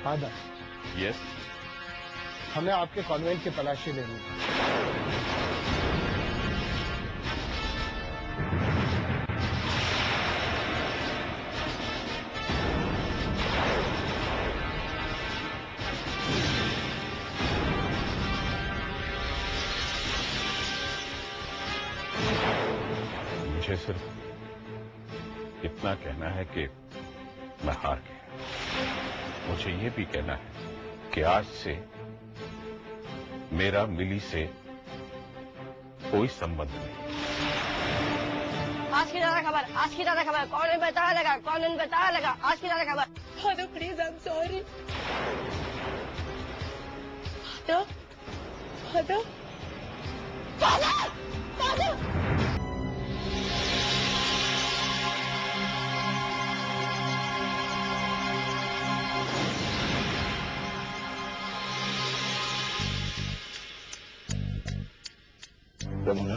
Father. Yes. हमें आपके convent की तलाशी लेनी है। मुझे सिर्फ इतना कहना है कि मैं हार गया। मुझे ये भी कहना है कि आज से मेरा मिली से कोई संबंध नहीं। आज की ज्यादा खबर, आज की ज्यादा खबर, कौन बताया लगा, कौन बताया लगा, आज की ज्यादा खबर। Father please, I am sorry. Father, father, father, father. Ramona,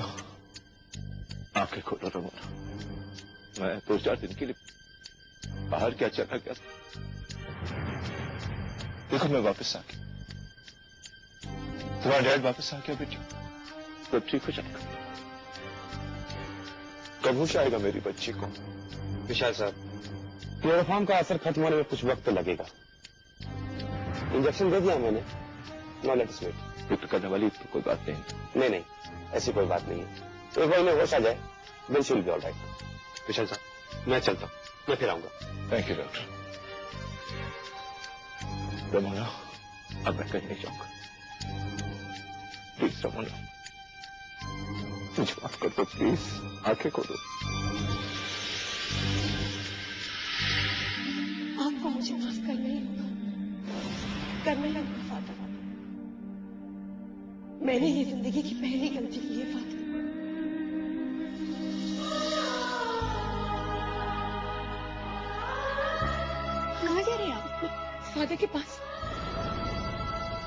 आंखें खोलो रमोना। मैं 2-4 दिन के लिए बाहर क्या चला गया था। देखो मैं वापस आ गया, तुम्हारा डैड वापस आ गया बेटी। सब ठीक हो जाएगा। कब हो जाएगा मेरी बच्ची को? विशाल साहब, क्लोरोफॉर्म का असर खत्म होने में कुछ वक्त लगेगा। इंजेक्शन दे दिया मैंने। No let us wait. फिक्र करने वाली तो कोई बात नहीं। नहीं, ऐसी कोई बात नहीं है। एक बार इन्हें होश आ जाए, then she will be alright. Vishal साहब, मैं चलता हूँ, मैं फिर आऊंगा। Thank you doctor. रमोना, अब मैं कहीं नहीं जाऊंगा। प्लीज रमोना, मुझे माफ कर दो प्लीज। आंखें खोलो। आपको मुझे माफ करना ही होगा, करना ही होगा फादर। मैंने ये जिंदगी की पहली गलती की है फादर। कहाँ जा रहे हैं आप? फादर के पास।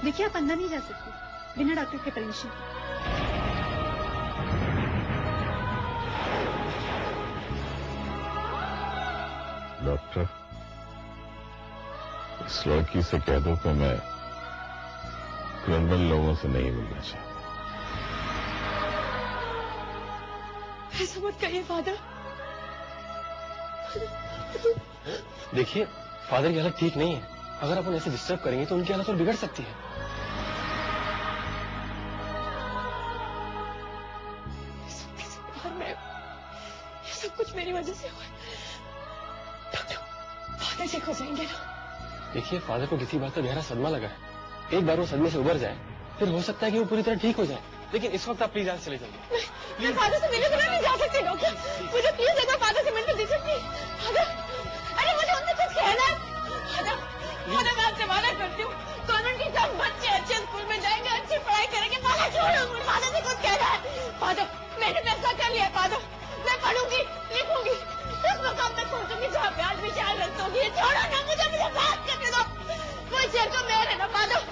देखिए, आप अंदर नहीं जा सकते बिना डॉक्टर के परमिशन। डॉक्टर, इस लड़की से कह दो कि मैं क्रिमिनल लोगों से नहीं मिलना चाहता। ऐसा मत कहिए फादर। देखिए, फादर की हालत ठीक नहीं है। अगर आप उन्हें ऐसे डिस्टर्ब करेंगे तो उनकी हालत और बिगड़ सकती है। ये सब कुछ मेरी वजह से हुआ। डॉक्टर, फादर ठीक हो जाएंगे ना? देखिए, फादर को किसी बात का गहरा सदमा लगा है। एक बार वो सदमे से उबर जाए, फिर हो सकता है कि वो पूरी तरह ठीक हो जाए। लेकिन इस वक्त आप प्लीज यहाँ से चले जाइए। मैं फादर से मिलने बिना नहीं जा सकती डॉक्टर। मुझे प्लीज एक बार फादर से मिलने दीजिए प्लीज। फादर, अरे मुझे उनसे कुछ कहना है। फादर, फादर मैं आपसे वादा करती हूँ, कॉन्वेंट के सब बच्चे अच्छे स्कूल में जाएंगे, अच्छी पढ़ाई करेंगे। फादर छोड़ो, मुझे फादर से कुछ कहना है। फादर, मैंने फैसला कर लिया है फादर। मैं पढ़ूंगी, लिखूंगी, उस मकाम तक पहुंचूंगी जहाँ पे आज विशाल रक्त होगी। छोड़ो ना मुझे, मुझे बात करने दो। वो इस शहर का मेयर है ना फादर,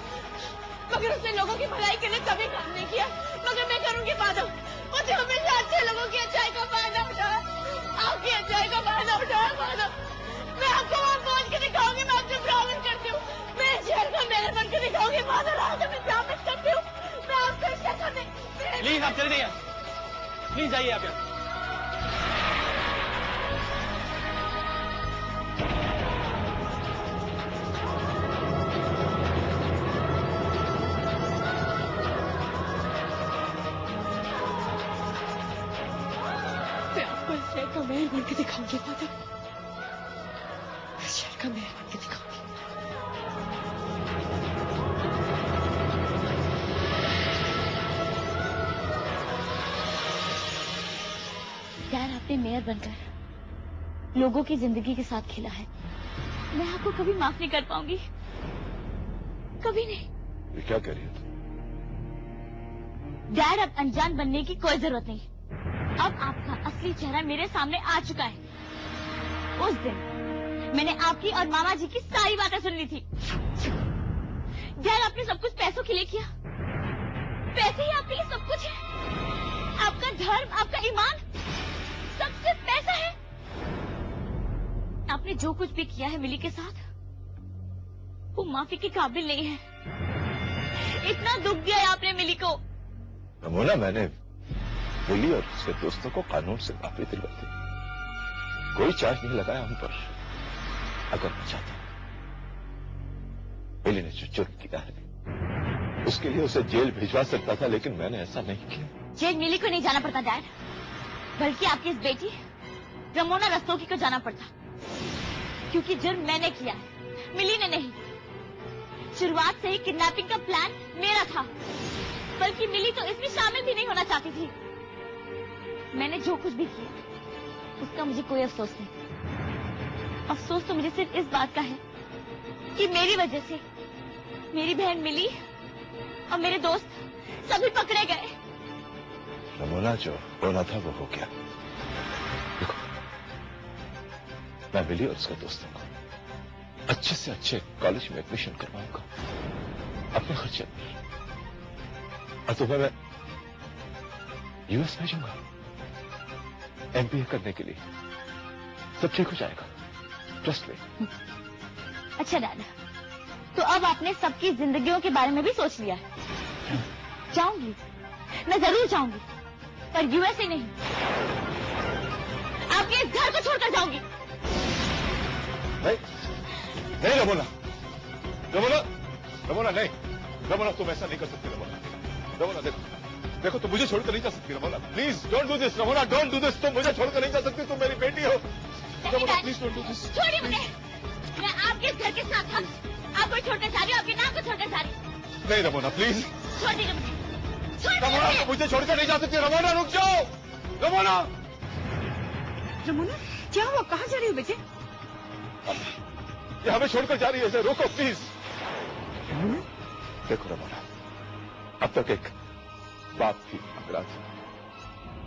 मगर उसने लोगों की भलाई के लिए कभी काम नहीं किया। मगर मैं करूंगी फादर। मुझे हमेशा अच्छे लोगों की अच्छाई का फायदा उठाया, आपकी अच्छाई का फायदा उठाया फादर। मैं आपको वहाँ पहुँच के दिखाऊंगी। मैं आपसे प्रॉमिस करती हूँ, मैं इस शहर का मेयर बन के दिखाऊंगी फादर। आज मैं प्रॉमिस करती हूँ, मैं आपका शक्ल नहीं। प्लीज आप चले जाइए, प्लीज जाइए आप यहाँ। शहर का मेयर बन के दिखाऊंगी फादर। शहर का मेयर बन के दिखाऊंगी। यार, आपने मेयर बनकर लोगों की जिंदगी के साथ खेला है। मैं आपको कभी माफ नहीं कर पाऊंगी, कभी नहीं। ये क्या कह रही हो तुम? डैड, अब अनजान बनने की कोई जरूरत नहीं। अब आपका असली चेहरा मेरे सामने आ चुका है। उस दिन मैंने आपकी और मामा जी की सारी बातें सुन ली थी। डैड, आपने सब कुछ पैसों के लिए किया। पैसे ही आपके लिए सब कुछ है। आपका धर्म, आपका ईमान, सब सिर्फ पैसा है। आपने जो कुछ भी किया है मिली के साथ, वो माफी के काबिल नहीं है। इतना दुख दिया है आपने मिली को। रमोना, मैंने मिली और उसके दोस्तों को कानून से माफी दिलवा दी। कोई चार्ज नहीं लगाया उन पर। अगर मैं चाहता, मिली ने जो जुर्म किया है उसके लिए उसे जेल भिजवा सकता था, लेकिन मैंने ऐसा नहीं किया। जेल मिली को नहीं जाना पड़ता डैड, बल्कि आपकी इस बेटी रमोना रस्तोगी को जाना पड़ता, क्योंकि जुर्म मैंने किया है, मिली ने नहीं। शुरुआत से ही किडनैपिंग का प्लान मेरा था, बल्कि मिली तो इसमें शामिल भी नहीं होना चाहती थी। मैंने जो कुछ भी किया उसका मुझे कोई अफसोस नहीं। अफसोस तो मुझे सिर्फ इस बात का है कि मेरी वजह से मेरी बहन मिली और मेरे दोस्त सभी पकड़े गए। रमोना, जो होना था वो हो गया। देखो, मैं मिली और उसके दोस्तों को अच्छे से अच्छे कॉलेज में एडमिशन करवाऊंगा अपने खर्चे पर, और तुम्हें मैं यूएस भेजूंगा एमबीए करने के लिए। सब ठीक हो जाएगा, ट्रस्ट मी। अच्छा दादा, तो अब आपने सबकी जिंदगियों के बारे में भी सोच लिया है। जाऊंगी, मैं जरूर जाऊंगी, पर यूएसए नहीं, आपके इस घर को छोड़कर जाऊंगी। नहीं, नहीं रमोना, रमोना, रमोना नहीं, रमोना तुम ऐसा नहीं कर सकती। रमोना, रमोना देखो तुम मुझे छोड़कर नहीं जा सकती। Ramona please don't do this. Ramona don't do this, तुम मुझे छोड़कर नहीं जा सकती, तुम मेरी बेटी हो। Ramona please don't do this. छोड़िए मुझे, मैं आपके इस घर के साथ था, आपको छोड़कर जा रही हूँ, आपके नाम को छोड़कर जा रही हूँ। नहीं रमोना प्लीज, छोड़ दीजिए मुझे, छोड़ रमोना दीजिए। तुम मुझे छोड़कर नहीं जा सकती। रमोना रुक जाओ। रमोना, रमोना क्या हुआ, कहाँ जा रही हो बेटे? ये हमें छोड़कर जा रही है, इसे रोको प्लीज। देखो रमोना, अब तक एक बाप की अपराध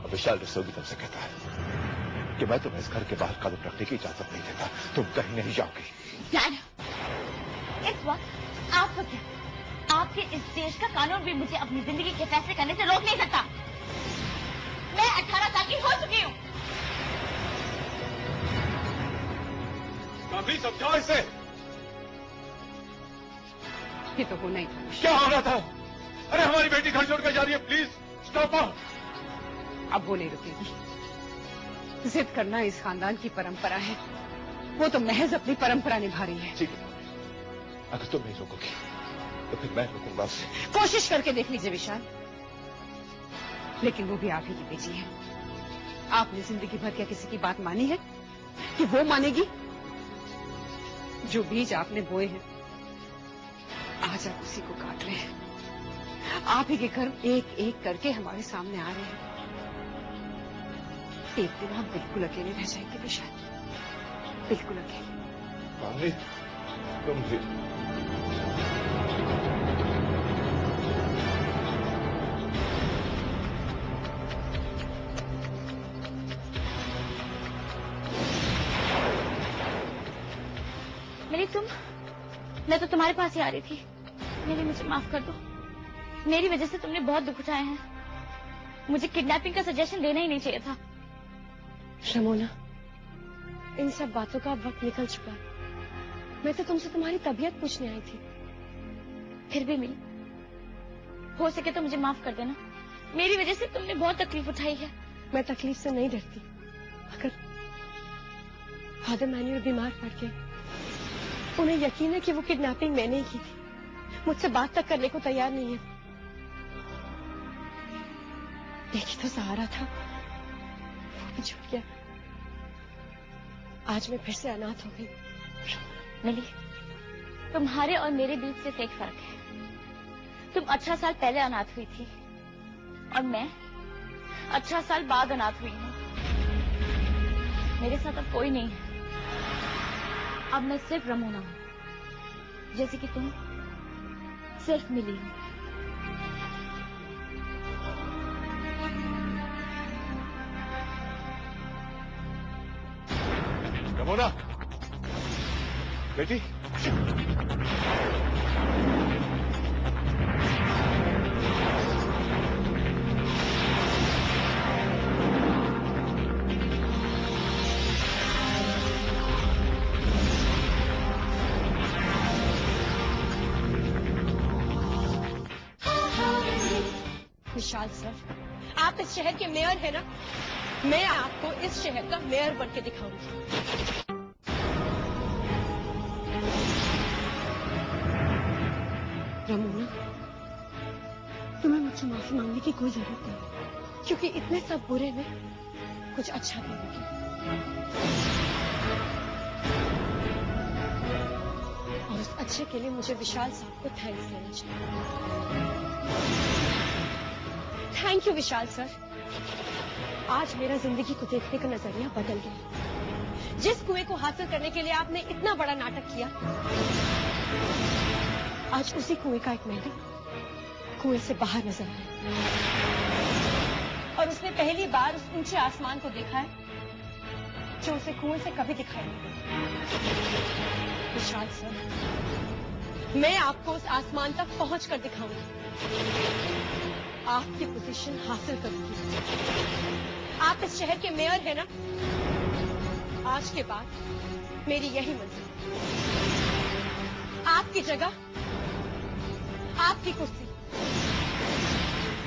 अब विशाल रसोगी तुमसे कहता है कि मैं तुम्हें इस घर के बाहर कदम रखने की इजाजत नहीं देता, तुम कहीं नहीं जाओगी। डैड, इस वक्त आपको क्या, आपके इस देश का कानून भी मुझे अपनी जिंदगी के फैसले करने से रोक नहीं सकता। मैं 18 साल की हो चुकी हूँ। कभी समझाओ इसे। ये तो होना ही था। क्या होना था? अरे हमारी बेटी घर छोड़कर जा रही है, प्लीज स्टॉप। अब वो नहीं रुकेगी। जिद करना इस खानदान की परंपरा है, वो तो महज अपनी परंपरा निभा रही है। ठीक है, अगर तुम नहीं रोकोगी तो फिर मैं रोकूंगा उसे। कोशिश करके देख लीजिए विशाल, लेकिन वो भी आप ही की बेटी है। आपने जिंदगी भर क्या किसी की बात मानी है कि वो मानेगी? जो बीज आपने बोए हैं आज आप उसी को काट रहे हैं। आप ही के कर्म एक एक करके हमारे सामने आ रहे हैं। एक दिन आप बिल्कुल अकेले रह जाएंगे विशाल, बिल्कुल अकेले। मामी, तुम भी मिली, मैं तो तुम्हारे पास ही आ रही थी। मुझे माफ कर दो, मेरी वजह से तुमने बहुत दुख उठाए हैं। मुझे किडनैपिंग का सजेशन देना ही नहीं चाहिए था। रमोना, इन सब बातों का अब वक्त निकल चुका है। मैं तो तुमसे तुम्हारी तबीयत पूछने आई थी। फिर भी मिली, हो सके तो मुझे माफ कर देना। मेरी वजह से तुमने बहुत तकलीफ उठाई है। मैं तकलीफ से नहीं डरती। अगर फादर मैन्युअल बीमार पड़ गए, उन्हें यकीन है कि वो किडनैपिंग मैंने ही की थी, मुझसे बात तक करने को तैयार नहीं है। एक ही तो सहारा था, वो भी छूट गया। आज मैं फिर से अनाथ हो गई। मिली, तुम्हारे और मेरे बीच सिर्फ एक फर्क है। तुम 18 साल पहले अनाथ हुई थी और मैं 18 साल बाद अनाथ हुई हूँ। मेरे साथ अब कोई नहीं है। अब मैं सिर्फ रमोना हूँ, जैसे कि तुम सिर्फ मिली हो। रमोना, बेटी, विशाल सर, आप इस शहर के मेयर हैं ना? मैं आपको इस शहर का मेयर बन के दिखाऊंगी। रमोना, तुम्हें मुझसे माफी मांगने की कोई जरूरत नहीं, क्योंकि इतने सब बुरे में कुछ अच्छा भी हो गया। और उस अच्छे के लिए मुझे विशाल साहब को थैंक्स देना चाहिए। Thank you Vishal sir. आज मेरा जिंदगी को देखने का नजरिया बदल गया। जिस कुएं को हासिल करने के लिए आपने इतना बड़ा नाटक किया, आज उसी कुएं का एक मेंढक कुएं से बाहर नजर आया, और उसने पहली बार उस ऊंचे आसमान को देखा है जो उसे कुएं से कभी दिखाई नहीं देता। विशाल सर, मैं आपको उस आसमान तक पहुंच कर दिखाऊंगी, आपकी पोजीशन हासिल करूंगी। आप इस शहर के मेयर हैं ना? आज के बाद मेरी यही मंजिल, आपकी जगह, आपकी कुर्सी।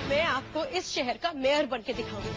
मैं आपको इस शहर का मेयर बन के दिखाऊंगी।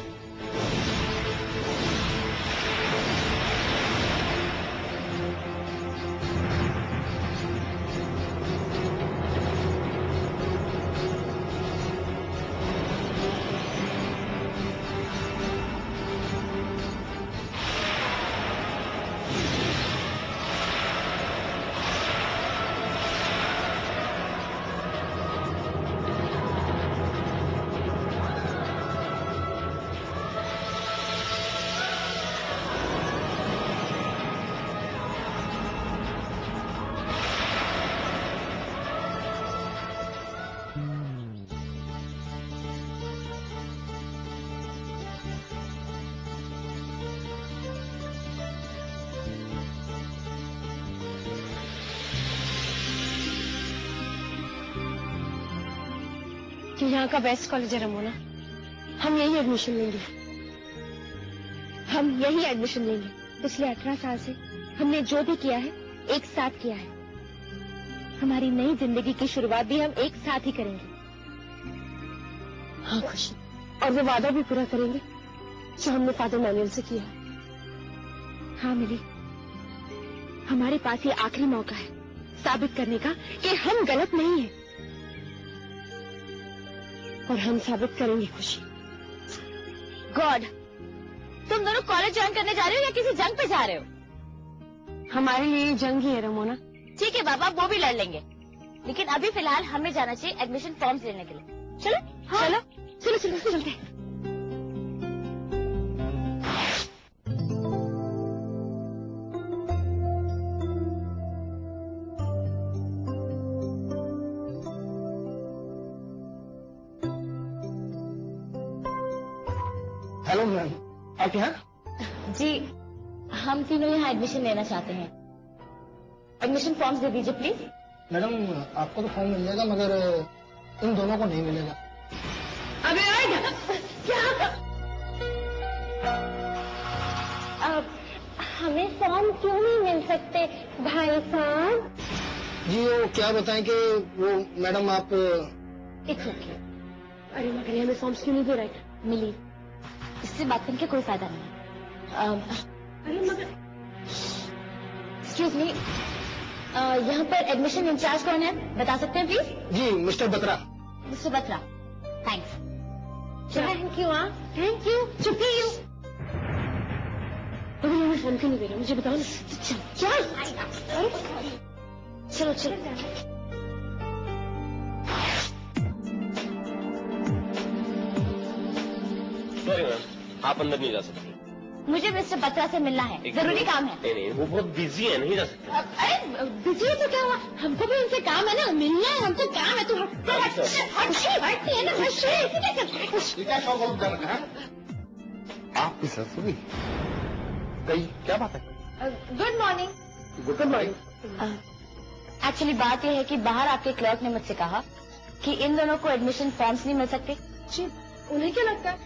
कि यहाँ का बेस्ट कॉलेज है रमोना, हम यही एडमिशन लेंगे। हम यही एडमिशन लेंगे। पिछले 18 साल से हमने जो भी किया है एक साथ किया है। हमारी नई जिंदगी की शुरुआत भी हम एक साथ ही करेंगे। हाँ खुशी, और वो वादा भी पूरा करेंगे जो हमने फादर मैनुअल से किया है। हाँ मिली, हमारे पास ये आखिरी मौका है साबित करने का कि हम गलत नहीं हैं, और हम साबित करेंगे खुशी। गॉड, तुम दोनों कॉलेज ज्वाइन करने जा रहे हो या किसी जंग पे जा रहे हो? हमारे लिए जंग ही है रमोना। ठीक है बाबा, वो भी लड़ लेंगे, लेकिन अभी फिलहाल हमें जाना चाहिए एडमिशन फॉर्म्स लेने के लिए। चलो हाँ। चलो चलो चलो चलते हैं। हेलो मैम, आप यहाँ? जी, हम तीनों यहाँ एडमिशन लेना चाहते हैं। एडमिशन फॉर्म्स दे दीजिए प्लीज। मैडम, आपको तो फॉर्म मिल जाएगा, मगर इन दोनों को नहीं मिलेगा। अबे आएगा क्या? हमें फॉर्म क्यों नहीं मिल सकते भाई साहब? जी वो क्या बताएं कि वो मैडम आप इट्स ओके। अरे मगर हमें फॉर्म्स क्यों नहीं दे रहे? मिली, इससे बात करके कोई फायदा नहीं। अरे मगर एक्सक्यूज मी, यहाँ पर एडमिशन इंचार्ज कौन है बता सकते हैं प्लीज? जी mister Batra. Mister Batra, thanks. Thank you. हाँ थैंक यू। चुप ही हूँ। अभी हमें फोन क्यों नहीं दे रहे मुझे बताओ ना। चलो चलो चलो। सॉरी मैम, आप अंदर नहीं जा सकते। मुझे मिस्टर बत्रा से मिलना है, जरूरी काम है। नहीं, वो बहुत बिजी है, नहीं जा सकते। अरे बिजी है तो क्या हुआ, हमको भी उनसे काम है ना, मिलना है हमको, काम है। तू आपकी ससुरी कई क्या बात है? Good morning. Good morning. Actually बात यह है कि बाहर आपके क्लर्क ने मुझसे कहा कि इन दोनों को एडमिशन फॉर्म्स नहीं मिल सकते। जी, उन्हें क्या लगता है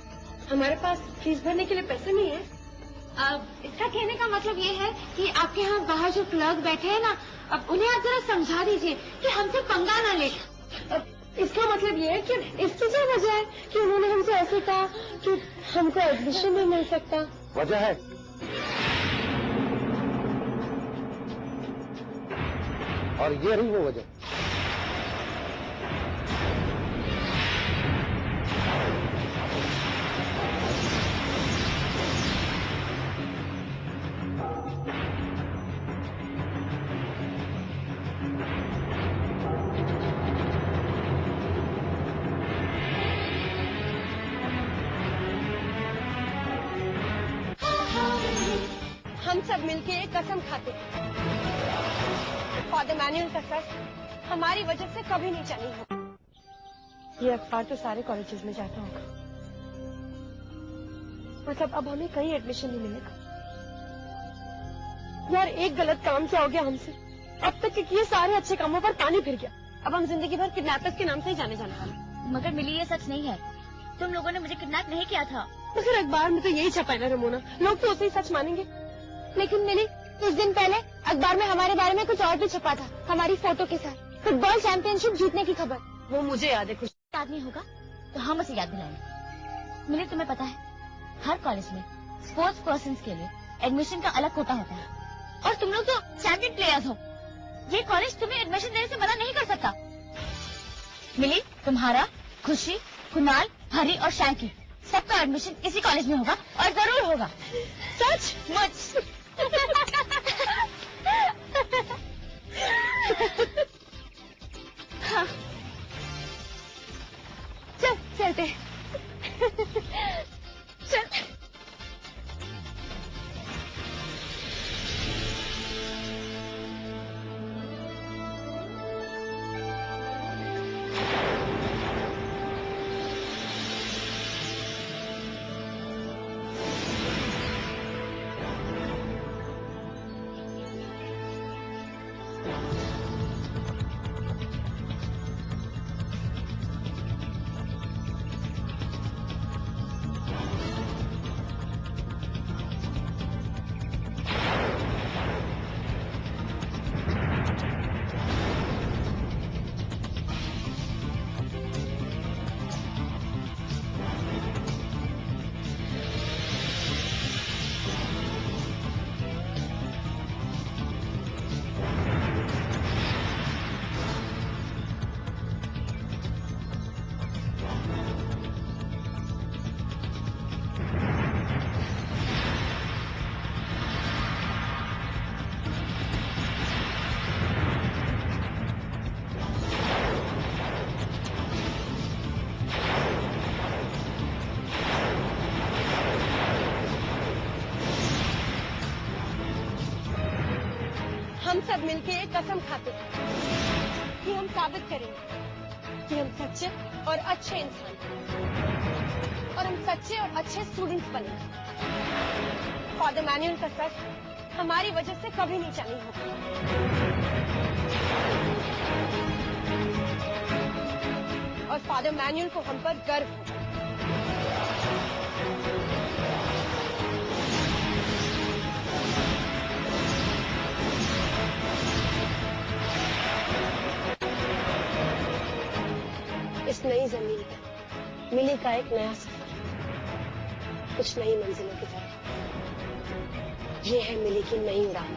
हमारे पास फीस भरने के लिए पैसे नहीं है? इसका कहने का मतलब ये है कि आपके यहाँ बाहर जो क्लर्क बैठे हैं ना, अब उन्हें आप जरा समझा दीजिए कि हमसे पंगा ना ले। इसका मतलब ये है कि इसकी क्या वजह है कि उन्होंने हमसे ऐसे कहा कि हमको एडमिशन नहीं मिल सकता? वजह है और ये रही वो वजह। हम सब मिलके एक कसम खाते हैं, फादर मैनुअल का सर हमारी वजह से कभी नहीं चली हो। ये अखबार तो सारे कॉलेजेस में जाता होगा, मतलब अब हमें कहीं एडमिशन नहीं मिलेगा। यार एक गलत काम क्या हो गया हमसे, अब तक के किए सारे अच्छे कामों पर पानी फिर गया। अब हम जिंदगी भर किडनैपर्स के नाम से ही जाने जाने वाले। मगर मिली ये सच नहीं है, तुम लोगों ने मुझे किडनैप नहीं किया था। मगर अखबार में तो यही छपा है ना रमोना, लोग तो उसे ही सच मानेंगे। लेकिन मिली कुछ दिन पहले अखबार में हमारे बारे में कुछ और भी छपा था, हमारी फोटो के साथ फुटबॉल चैंपियनशिप जीतने की खबर। वो मुझे याद है, कुछ याद नहीं होगा तो हम उसे याद दिलाएंगे। मिली तुम्हें पता है हर कॉलेज में स्पोर्ट्स पर्सन के लिए एडमिशन का अलग कोटा होता है, और तुम लोग तो चैंपियन प्लेयर्स हो। ये कॉलेज तुम्हें एडमिशन देने से मना नहीं कर सकता। मिली, तुम्हारा, खुशी, कुणाल, हरी और शैंकी सबका एडमिशन इसी कॉलेज में होगा और जरूर होगा। सच मुच। हाँ। चल चलते। चल। हम सब मिलके एक कसम खाते हैं कि हम साबित करेंगे कि हम सच्चे और अच्छे इंसान हैं, और हम सच्चे और अच्छे स्टूडेंट्स बनेंगे। फादर मैनुअल का सच हमारी वजह से कभी नहीं चली होगी, और फादर मैनुअल को हम पर गर्व होगा। इस नई जमीन पर मिली का एक नया सफर, कुछ नई मंजिलों की तरफ। ये है मिली की नई उड़ान।